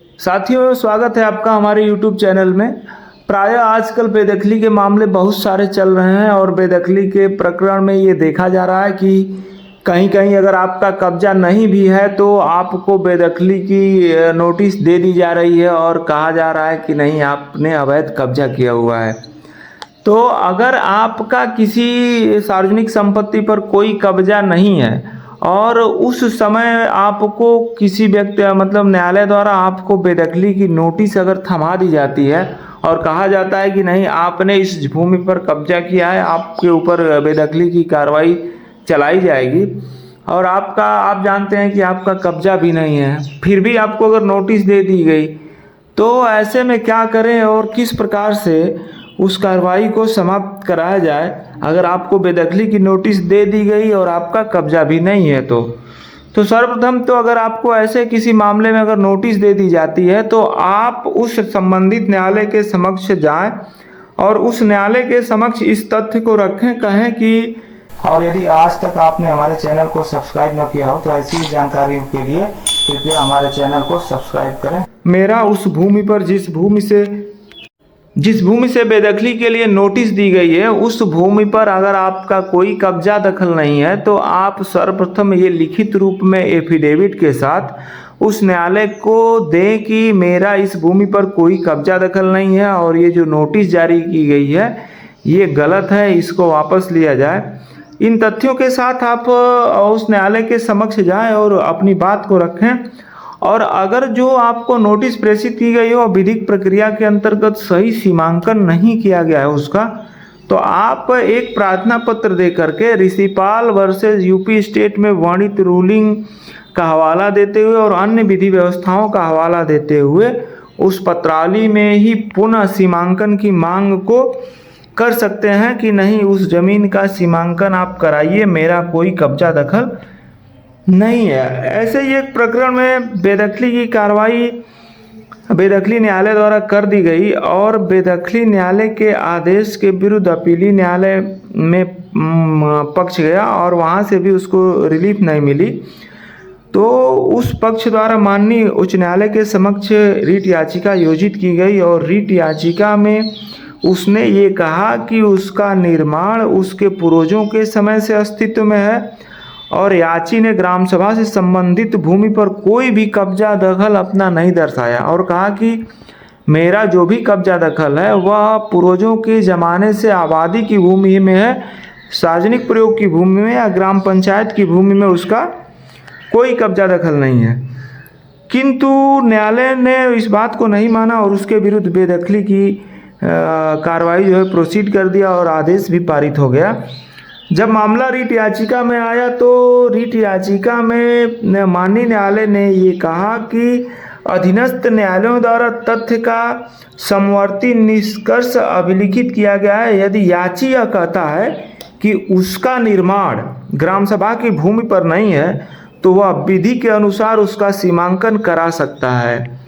साथियों, स्वागत है आपका हमारे YouTube चैनल में। प्रायः आजकल बेदखली के मामले बहुत सारे चल रहे हैं और बेदखली के प्रकरण में ये देखा जा रहा है कि कहीं कहीं अगर आपका कब्जा नहीं भी है तो आपको बेदखली की नोटिस दे दी जा रही है और कहा जा रहा है कि नहीं, आपने अवैध कब्जा किया हुआ है। तो अगर आपका किसी सार्वजनिक संपत्ति पर कोई कब्जा नहीं है और उस समय आपको किसी व्यक्ति मतलब न्यायालय द्वारा आपको बेदखली की नोटिस अगर थमा दी जाती है और कहा जाता है कि नहीं, आपने इस भूमि पर कब्जा किया है, आपके ऊपर बेदखली की कार्रवाई चलाई जाएगी और आप जानते हैं कि आपका कब्जा भी नहीं है, फिर भी आपको अगर नोटिस दे दी गई, तो ऐसे में क्या करें और किस प्रकार से उस कार्रवाई को समाप्त कराया जाए। अगर आपको बेदखली की नोटिस दे दी गई और आपका कब्जा भी नहीं है तो सर्वप्रथम तो अगर आपको ऐसे किसी मामले में अगर नोटिस दे दी जाती है तो आप उस संबंधित न्यायालय के समक्ष जाएं और उस न्यायालय के समक्ष इस तथ्य को रखें, कहें कि, और यदि आज तक आपने हमारे चैनल को सब्सक्राइब न किया हो तो ऐसी जानकारियों के लिए कृपया हमारे चैनल को सब्सक्राइब करें। मेरा उस भूमि पर जिस भूमि से बेदखली के लिए नोटिस दी गई है उस भूमि पर अगर आपका कोई कब्जा दखल नहीं है तो आप सर्वप्रथम ये लिखित रूप में एफिडेविट के साथ उस न्यायालय को दें कि मेरा इस भूमि पर कोई कब्जा दखल नहीं है और ये जो नोटिस जारी की गई है ये गलत है, इसको वापस लिया जाए। इन तथ्यों के साथ आप उस न्यायालय के समक्ष जाएं और अपनी बात को रखें और अगर जो आपको नोटिस प्रेषित की गई हो विधिक प्रक्रिया के अंतर्गत सही सीमांकन नहीं किया गया है उसका, तो आप एक प्रार्थना पत्र दे करके रिशिपाल वर्सेस यूपी स्टेट में वर्णित रूलिंग का हवाला देते हुए और अन्य विधि व्यवस्थाओं का हवाला देते हुए उस पत्रावली में ही पुनः सीमांकन की मांग को कर सकते हैं कि नहीं, उस जमीन का सीमांकन आप कराइए, मेरा कोई कब्जा दखल नहीं है। ऐसे ही एक प्रकरण में बेदखली की कार्रवाई बेदखली न्यायालय द्वारा कर दी गई और बेदखली न्यायालय के आदेश के विरुद्ध अपीली न्यायालय में पक्ष गया और वहां से भी उसको रिलीफ नहीं मिली, तो उस पक्ष द्वारा माननीय उच्च न्यायालय के समक्ष रीट याचिका योजित की गई और रीट याचिका में उसने ये कहा कि उसका निर्माण उसके पूर्वजों के समय से अस्तित्व में है और याची ने ग्राम सभा से संबंधित भूमि पर कोई भी कब्जा दखल अपना नहीं दर्शाया और कहा कि मेरा जो भी कब्जा दखल है वह पूर्वजों के ज़माने से आबादी की भूमि में है, सार्वजनिक प्रयोग की भूमि में या ग्राम पंचायत की भूमि में उसका कोई कब्जा दखल नहीं है। किंतु न्यायालय ने इस बात को नहीं माना और उसके विरुद्ध बेदखली की कार्रवाई जो है प्रोसीड कर दिया और आदेश भी पारित हो गया। जब मामला रीट याचिका में आया तो रीट याचिका में माननीय न्यायालय ने ये कहा कि अधीनस्थ न्यायालयों द्वारा तथ्य का समवर्ती निष्कर्ष अभिलिखित किया गया है। यदि याची यह कहता है कि उसका निर्माण ग्राम सभा की भूमि पर नहीं है तो वह विधि के अनुसार उसका सीमांकन करा सकता है।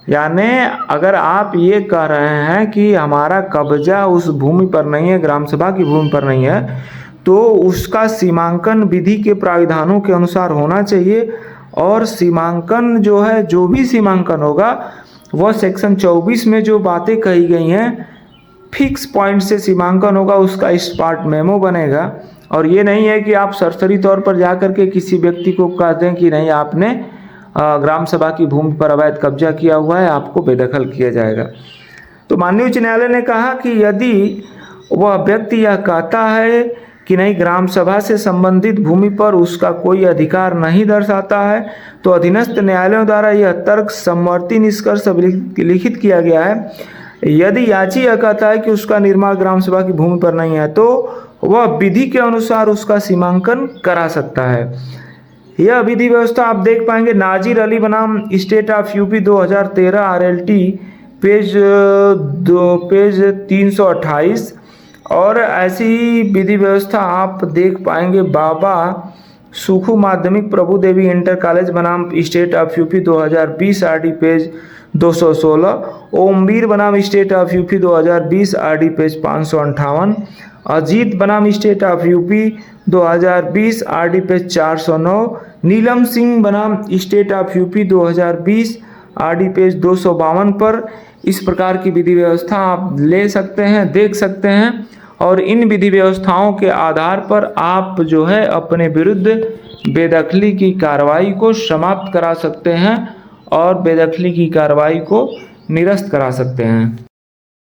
यानी अगर आप ये कह रहे हैं कि हमारा कब्जा उस भूमि पर नहीं है, ग्राम सभा की भूमि पर नहीं है, तो उसका सीमांकन विधि के प्राविधानों के अनुसार होना चाहिए और सीमांकन जो है, जो भी सीमांकन होगा वह सेक्शन 24 में जो बातें कही गई हैं फिक्स पॉइंट से सीमांकन होगा, उसका स्पार्ट मेमो बनेगा। और ये नहीं है कि आप सरसरी तौर पर जा कर के किसी व्यक्ति को कह दें कि नहीं, आपने ग्राम सभा की भूमि पर अवैध कब्जा किया हुआ है, आपको बेदखल किया जाएगा। तो माननीय उच्च न्यायालय ने कहा कि यदि वह व्यक्ति यह कहता है कि नहीं, ग्राम सभा से संबंधित भूमि पर उसका कोई अधिकार नहीं दर्शाता है, तो अधीनस्थ न्यायालयों द्वारा यह तर्क समवर्ती निष्कर्ष लिखित किया गया है। यदि याची यह कहता है कि उसका निर्माण ग्राम सभा की भूमि पर नहीं है तो वह विधि के अनुसार उसका सीमांकन करा सकता है। यह विधि व्यवस्था आप देख पाएंगे नाजिर अली बनाम state of UP 2013 RLT page 328 और ऐसी ही विधि व्यवस्था आप देख पाएंगे बाबा सुखू माध्यमिक प्रभु देवी इंटर कॉलेज बनाम state of UP 2020 RD page 216, Omvir बनाम state of UP 2020 RD page 558, Ajit बनाम state of UP 2020 RD page 409, Neelam Singh बनाम state of UP 2020 RD page 252 पर इस प्रकार की विधि व्यवस्था आप ले सकते हैं, देख सकते हैं और इन विधि व्यवस्थाओं के आधार पर आप जो है अपने विरुद्ध बेदखली की कार्रवाई को समाप्त करा सकते हैं और बेदखली की कार्रवाई को निरस्त करा सकते हैं।